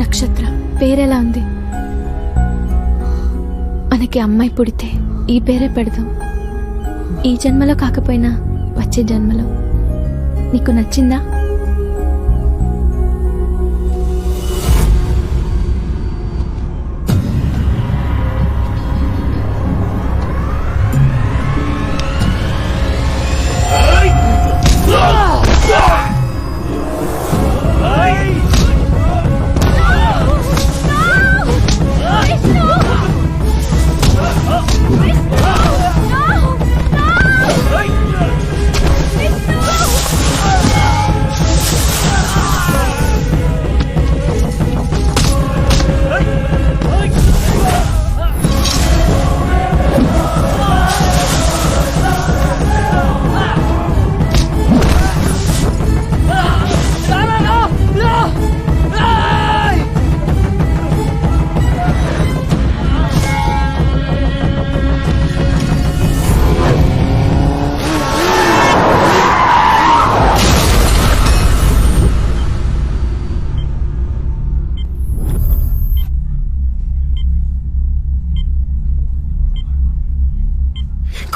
నక్షత్ర పేరెలా ఉంది? మనకి అమ్మాయి పుడితే ఈ పేరే పెడదాం. ఈ జన్మలో కాకపోయినా వచ్చే జన్మలో. నీకు నచ్చిందా?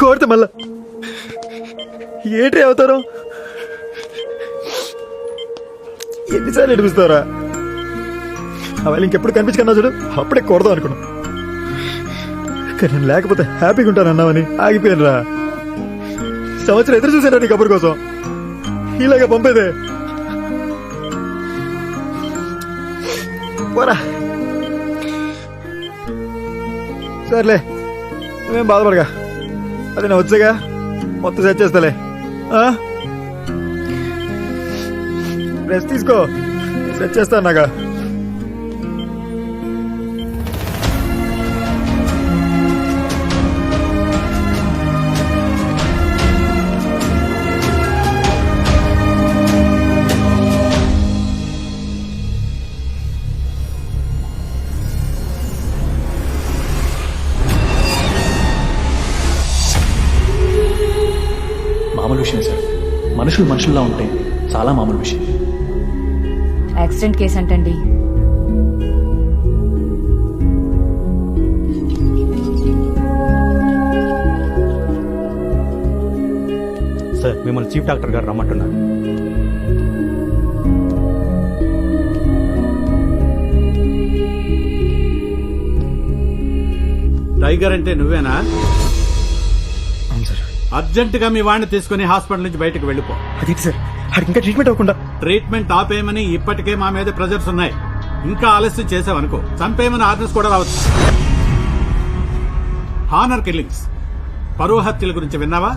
కోరితే మళ్ళా ఏటే అవుతారో ఎన్నిసార్లు ఎడిపిస్తారా? అవి ఇంకెప్పుడు కనిపించుకున్నా చూడు, అప్పుడే కొడదాం అనుకున్నా. కానీ నేను లేకపోతే హ్యాపీగా ఉంటానన్నావని ఆగిపోయాను రా. సంవత్సరం ఎదురు చూసాను నీ కబుర్ కోసం. ఇలాగ పంపేదే పోరా. సర్లే నువ్వేం బాధపడగా, అదే నేను వచ్చాగా మొత్తం సెట్ చేస్తాలే. రెస్ట్ తీసుకో, సెట్ చేస్తాను నాగా. మామూలు విషయం సార్, మనుషులు మనుషుల్లా ఉంటే చాలా మామూలు విషయం. యాక్సిడెంట్ కేసు అంటండి. సార్ మిమ్మల్ని చీఫ్ డాక్టర్ గారు రమ్మంటున్నారు. టైగర్ అంటే నువ్వేనా? అవును సార్. అర్జెంట్ గా మీ వాడిని తీసుకుని హాస్పిటల్ నుంచి బయటకు వెళ్ళిపో. అదేంటి సార్, అక్కడికి ఇంకా ట్రీట్మెంట్ అవ్వకుండా? ట్రీట్మెంట్ ఆపేయమని ఇప్పటికే మా మీద ప్రెజర్స్ ఉన్నాయి. ఇంకా ఆలస్యం చేసావనుకో చంపేయమని ఆర్డర్స్ కూడా రావచ్చు. హానర్ కిల్లింగ్స్, పరువు హత్యల గురించి విన్నావా?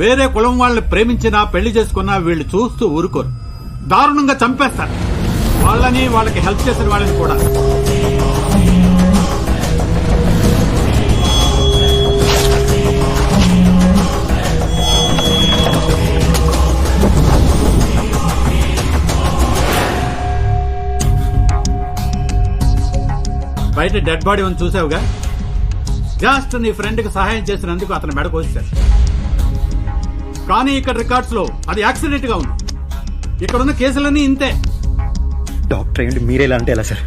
వేరే కులం వాళ్ళని ప్రేమించినా పెళ్లి చేసుకున్నా వీళ్ళు చూస్తూ ఊరుకోరు, దారుణంగా చంపేస్తారు. వాళ్ళని వాళ్ళకి హెల్ప్ చేసిన వాళ్ళని కూడా. బయట డెడ్ బాడీ ఉంది చూసావుగా. జస్ట్ నీ ఫ్రెండ్ కి సహాయం చేసినందుకు అతను మెడ కోసాడు. కానీ ఇక్కడ రికార్డ్స్ లో అది యాక్సిడెంట్ గా ఉంది. ఇక్కడున్న కేసులన్నీ ఇంతే. డాక్టర్ ఏంటి మీరేలా అంటే ఎలా సార్?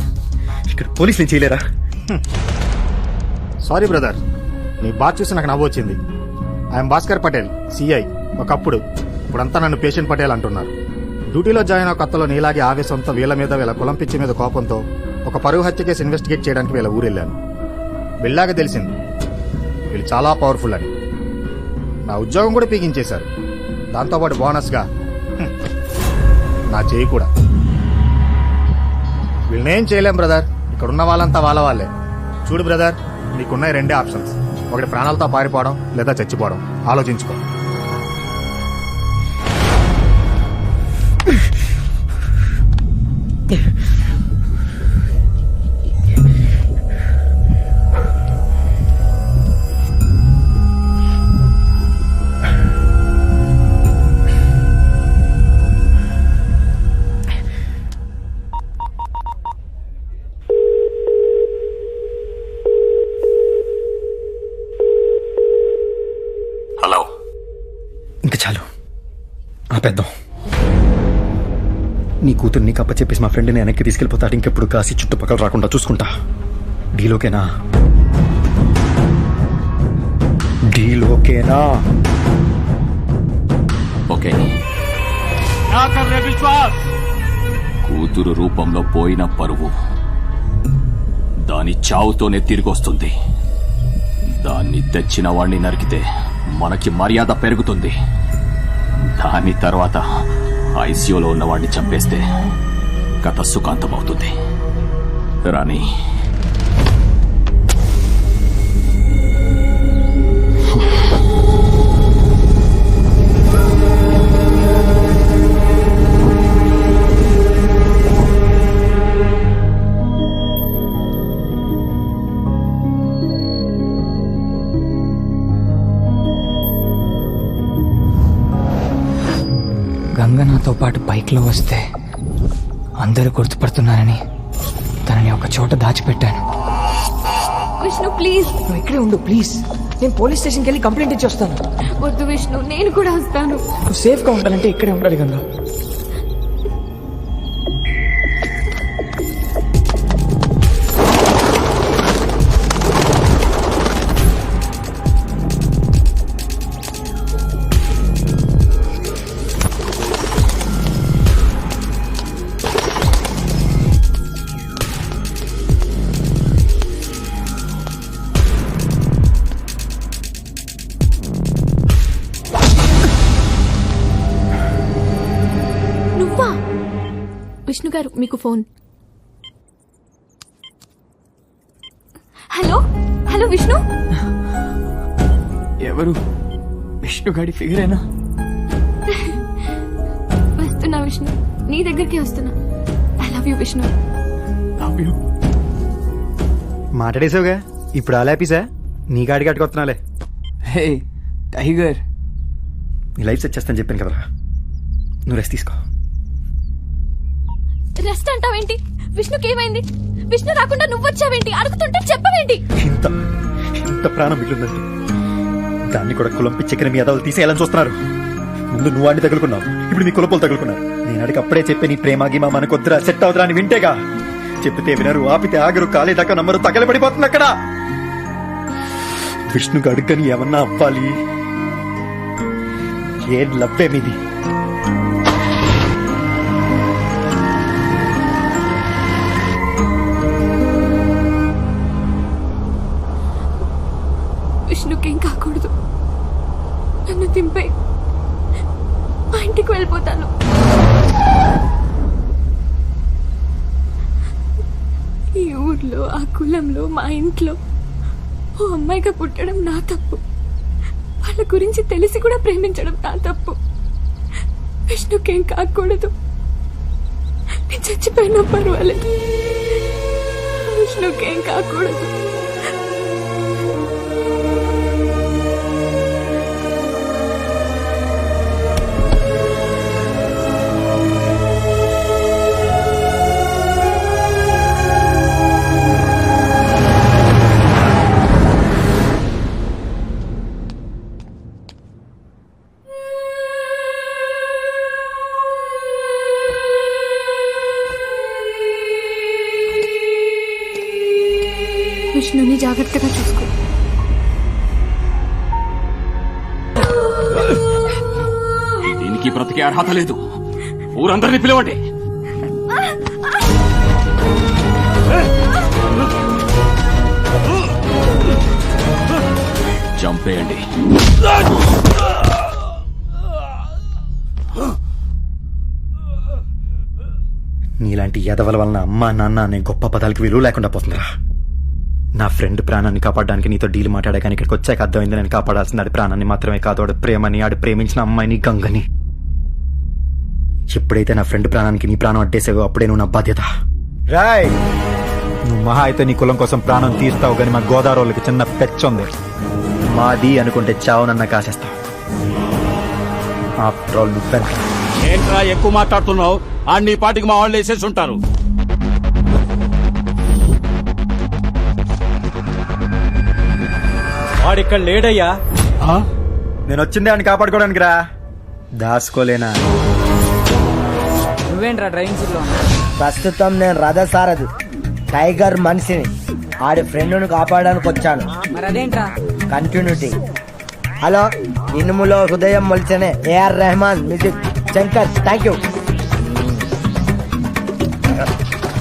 ఇక్కడ పోలీసులు చేయలేరా? సారీ బ్రదర్, నీ బాధ చూసి నాకు నవ్వు వచ్చింది. I'm Bhaskar Patel, CI. ఒకప్పుడు, ఇప్పుడంతా నన్ను పేషెంట్ పటేల్ అంటున్నారు. డ్యూటీలో జాయిన్ అవ్వ కొత్తలో నీలాగే ఆవేశంతో వీళ్ళ మీద వీళ్ళ కులం పిచ్చి మీద కోపంతో ఒక పరువు హత్య కేసు ఇన్వెస్టిగేట్ చేయడానికి వీళ్ళ ఊరెళ్ళాను. వెళ్ళాక తెలిసింది వీళ్ళు చాలా పవర్ఫుల్ అని. నా ఉద్యోగం కూడా పీకించేశారు. దాంతోపాటు బోనస్గా నా చేయి కూడా. వీళ్ళనేం చేయలేం బ్రదర్, ఇక్కడున్న వాళ్ళంతా వాళ్ళ వాళ్ళే. చూడు బ్రదర్, నీకున్నాయి రెండే ఆప్షన్స్. ఒకటి ప్రాణాలతో పారిపోవడం, లేదా చచ్చిపోవడం. ఆలోచించుకో. ఇంకా చాలు ఆపేద్దాం. నీ కూతురు నీకు అప్పచెప్పేసి మా ఫ్రెండ్ని వెనక్కి తీసుకెళ్ళిపోతాడు. ఇంకెప్పుడు కాసి చుట్టుపక్కల రాకుండా చూసుకుంటా. డీలోకేనా? డీలోకేనా? ఓకే. కూతురు రూపంలో పోయిన పరువు దాని చావుతోనే తిరిగొస్తుంది. దాన్ని తెచ్చిన వాణ్ణి నరికితే మనకి మర్యాద పెరుగుతుంది. దాని తర్వాత ఐసీయూలో ఉన్నవాడిని చంపేస్తే కథ సుఖాంతమవుతుంది. రాణి, గంగ నాతో పాటు బైక్లో వస్తే అందరూ గుర్తుపడుతున్నారని తనని ఒక చోట దాచిపెట్టాను. విష్ణు ప్లీజ్. నువ్వు ఇక్కడే ఉండు ప్లీజ్. నేను పోలీస్ స్టేషన్కి వెళ్ళి కంప్లైంట్ ఇచ్చి వస్తాను. వద్దు విష్ణు, నేను కూడా వస్తాను. నువ్వు సేఫ్గా ఉండాలంటే ఇక్కడే ఉండాలి గంగ. నువ్వా? విష్ణు గారు మీకు ఫోన్. Hello hello Vishnu. ఎవరు? విష్ణు గాడి ఫిగరేనా? వస్తున్నా విష్ణు, నీ దగ్గరికి వస్తున్నా. I love you Vishnu. మాట్లాడేసావుగా, ఇప్పుడు ఆలాపీసా? నీ గాడికి అట్టుకొస్తున్నాలే. హే టైగర్, నీ లైఫ్ సెట్ చేస్తాను చెప్పాను కదరా. నువ్వు రెస్ట్ తీసుకో. రెస్ట్ అంటావేంటి? విష్ణుకి ఏమైంది? విష్ణు రాకుండా నువ్వు వచ్చావేంటి? అడుగుతుంటే చెప్పవేంటి? ఇంత ఇంత ప్రాణం మిగిలిందంటే దాన్ని కూడా కులం పిచ్చెక్కిన మీ అదవులు తీసేయాలని చూస్తున్నారు. ముందు నువ్వు వాడిని తగులుకున్నావు, ఇప్పుడు నీ కులపోలు తగులుకున్నారు. నేను అడిగి అప్పుడే చెప్పే నీ ప్రేమ గీమా మనకొద్దురా, సెట్ అవుతురా అని వింటేగా. చెప్తే వినరు, ఆపితే ఆగరు, కాలేదాకా నమ్మరు, తగలబడిపోతుంది అక్కడ. విష్ణుకు అడుగని ఏమన్నా అవ్వాలి. ఏం లవ్వే మీది? విష్ణుకేం కాకూడదు. నన్ను దింపే, మా ఇంటికి వెళ్ళిపోతాను. ఈ ఊర్లో, ఆ కులంలో, మా ఇంట్లో ఓ అమ్మాయిగా పుట్టడం నా తప్పు. వాళ్ళ గురించి తెలిసి కూడా ప్రేమించడం నా తప్పు. విష్ణుకేం కాకూడదు. నేను చచ్చిపోయినా పర్వాలేదు. విష్ణుకేం కాకూడదు. విష్ణుని జాగ్రత్తగా చూసుకో. దీనికి బ్రతికే అర్హత లేదు. ఊరందరినీ పిలవండి. చంపేయండి. నీలాంటి ఎదవల వలన అమ్మా నాన్న అనే గొప్ప పదాలకి విలువ లేకుండా పోతుందిరా. నా ఫ్రెండ్ ప్రాణాన్ని కాపాడడానికి నీతో డీల్ మాట్లాడాక ఇక్కడికి వచ్చాక అర్థమైంది, నేను కాపాడాల్సింది ఆడి ప్రాణాన్ని మాత్రమే కాదు, ఆడు ప్రేమని, ఆడు ప్రేమించిన అమ్మాయిని, గంగని. ఎప్పుడైతే నా ఫ్రెండ్ ప్రాణానికి నీ ప్రాణం అడ్డేసావో అప్పుడే నువ్వు నా బాధ్యత. రాయ్, నువ్వు మహా అయితే నీ కులం కోసం ప్రాణం తీస్తావు, కానీ మా గోదావరికి చిన్న పెచ్చుంది. మాది అనుకుంటే చావునన్నా కాసేస్తావు. ఆఫ్టర్ ఆల్ నువ్వు ఏంట్రా ఎక్కువ మాట్లాడుతున్నావు? నీ పాటికి మా వాళ్ళు వేసేసి ఉంటారు. వాడిక్కడ లేడయ్యా. నేను వచ్చిందే అని కాపాడుకోవడానికి రా. దాసుకోలేనా? నువ్వేంట్రా డ్రైవింగ్ సీట్ లో ప్రస్తుతం నేను రథసారథి టైగర్ మనిషిని ఆడి ఫ్రెండ్ను కాపాడడానికి వచ్చాను. మరి అదేంట్రా? కంటిన్యూటీ. హలో, ఇనుములో హృదయం మొలిచనే A R Rahman music Shankar. Thank you.